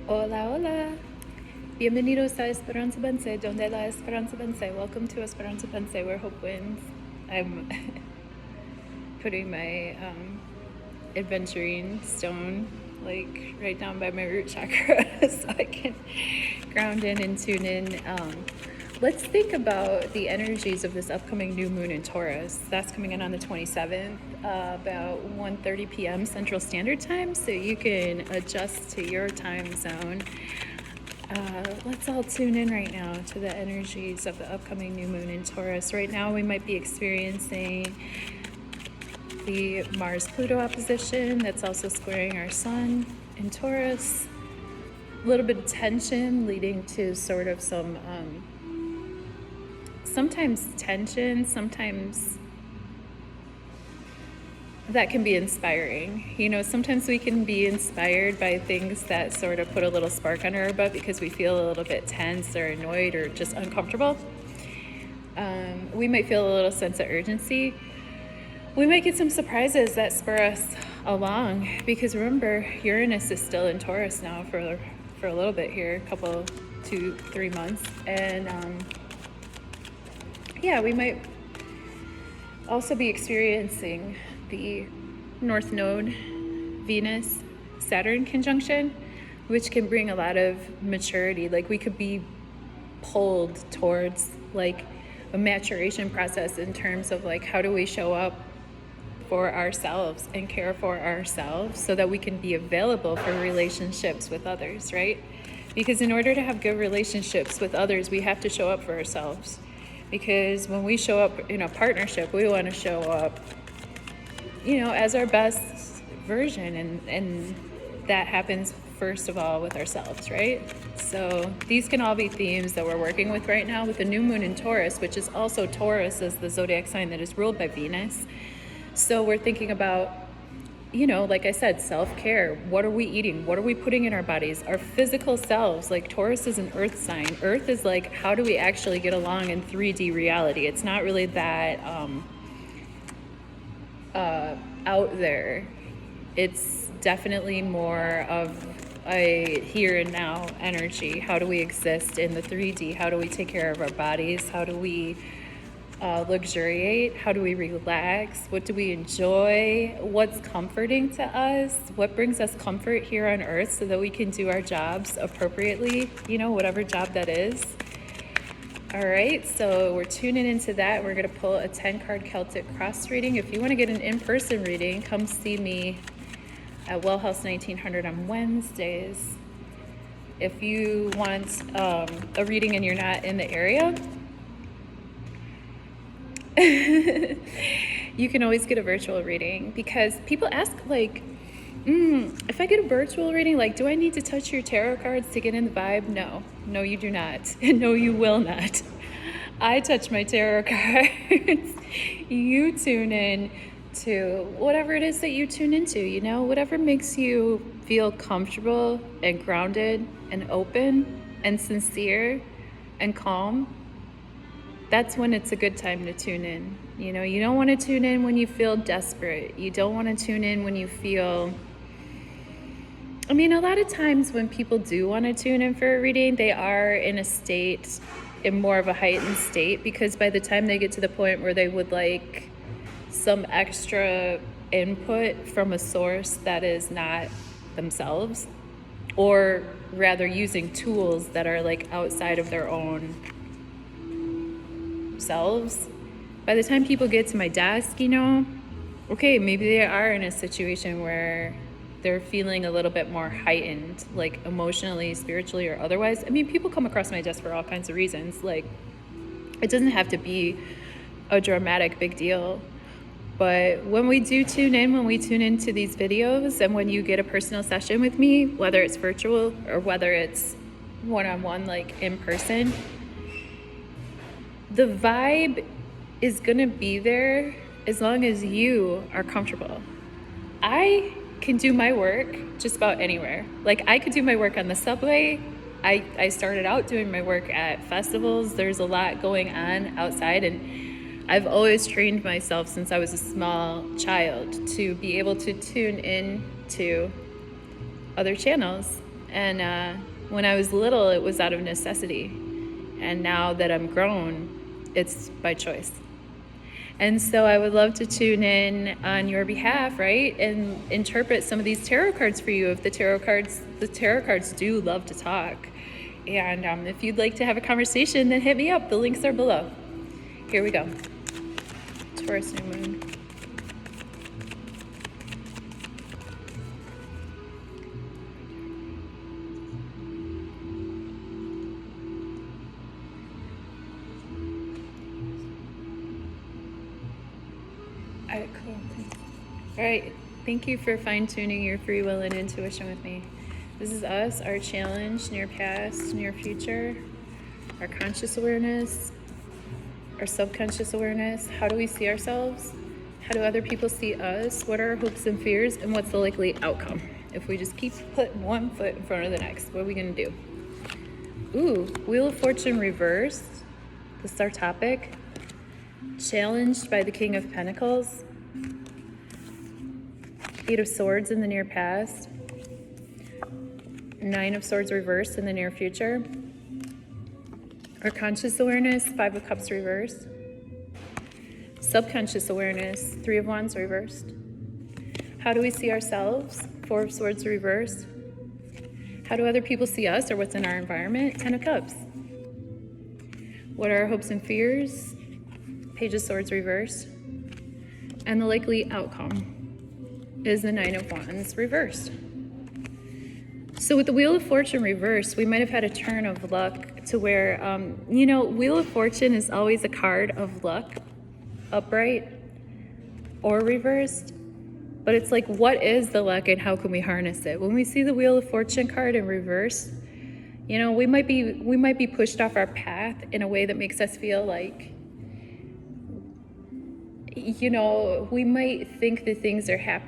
Hola, hola. Bienvenidos a Esperanza Vence, donde la Esperanza Vence. Welcome to Esperanza Vence, where hope wins. I'm putting my adventuring stone like right down by my root chakra so I can ground in and tune in. Let's think about the energies of this upcoming new moon in Taurus. That's coming in on the 27th, about 1:30 p.m. Central Standard Time, so you can adjust to your time zone. Let's all tune in right now to the energies of the upcoming new moon in Taurus. Right now we might be experiencing the Mars-Pluto opposition that's also squaring our sun in Taurus. A little bit of tension leading to sort of some sometimes tension, sometimes that can be inspiring. You know, sometimes we can be inspired by things that sort of put a little spark under our butt because we feel a little bit tense or annoyed or just uncomfortable. We might feel a little sense of urgency. We might get some surprises that spur us along because remember, Uranus is still in Taurus now for a little bit here, a couple, 2-3 months. And yeah, we might also be experiencing the North Node Venus Saturn conjunction, which can bring a lot of maturity. Like we could be pulled towards like a maturation process in terms of like how do we show up for ourselves and care for ourselves so that we can be available for relationships with others, right? Because in order to have good relationships with others, we have to show up for ourselves. Because when we show up in a partnership, we want to show up, you know, as our best version. And that happens first of all with ourselves, right? So these can all be themes that we're working with right now with the new moon in Taurus, which is also Taurus as the zodiac sign that is ruled by Venus. So we're thinking about, you know, like I said, self-care. What are we eating? What are we putting in our bodies? Our physical selves. Like Taurus is an earth sign. Earth is like, how do we actually get along in 3D reality? It's not really that out there. It's definitely more of a here and now energy. How do we exist in the 3D? How do we take care of our bodies? How do we luxuriate? How do we relax? What do we enjoy? What's comforting to us? What brings us comfort here on earth so that we can do our jobs appropriately, you know, whatever job that is. All right, so we're tuning into that. We're going to pull a 10-card Celtic cross reading. If you want to get an in-person reading, come see me at Well House 1900 on Wednesdays. If you want a reading and you're not in the area, you can always get a virtual reading because people ask like, if I get a virtual reading, like, do I need to touch your tarot cards to get in the vibe? No, you do not. And no, you will not. I touch my tarot cards. You tune in to whatever it is that you tune into, you know, whatever makes you feel comfortable and grounded and open and sincere and calm. That's when it's a good time to tune in. You know, you don't want to tune in when you feel desperate. You don't want to tune in when you feel... I mean, a lot of times when people do want to tune in for a reading, they are in a state, in more of a heightened state, because by the time they get to the point where they would like some extra input from a source that is not themselves, or rather using tools that are like outside of their own selves, by the time people get to my desk, you know, okay, maybe they are in a situation where they're feeling a little bit more heightened, like emotionally, spiritually, or otherwise. I mean, people come across my desk for all kinds of reasons. Like, it doesn't have to be a dramatic big deal. But when we do tune in, when we tune into these videos, and when you get a personal session with me, whether it's virtual or whether it's one-on-one, like in person, the vibe is gonna be there as long as you are comfortable. I can do my work just about anywhere. Like I could do my work on the subway. I started out doing my work at festivals. There's a lot going on outside, and I've always trained myself since I was a small child to be able to tune in to other channels And when I was little, it was out of necessity. And now that I'm grown, it's by choice. And so I would love to tune in on your behalf, right? And interpret some of these tarot cards for you. If the tarot cards do love to talk. And if you'd like to have a conversation, then hit me up. The links are below. Here we go. Taurus New Moon. All right, cool. All right, thank you for fine-tuning your free will and intuition with me. This is us, our challenge, near past, near future, our conscious awareness, our subconscious awareness. How do we see ourselves? How do other people see us? What are our hopes and fears? And what's the likely outcome? If we just keep putting one foot in front of the next, what are we gonna do? Ooh, Wheel of Fortune reversed. This is our topic. Challenged by the King of Pentacles. 8 of Swords in the near past. 9 of Swords reversed in the near future. Our conscious awareness, 5 of Cups reversed. Subconscious awareness, 3 of Wands reversed. How do we see ourselves? 4 of Swords reversed. How do other people see us or what's in our environment? 10 of Cups. What are our hopes and fears? Page of Swords reversed. And the likely outcome is the 9 of Wands reversed. So with the Wheel of Fortune reversed, we might have had a turn of luck to where, Wheel of Fortune is always a card of luck, upright or reversed. But it's like, what is the luck and how can we harness it? When we see the Wheel of Fortune card in reverse, we might be pushed off our path in a way that makes us feel like, we might think that things are happening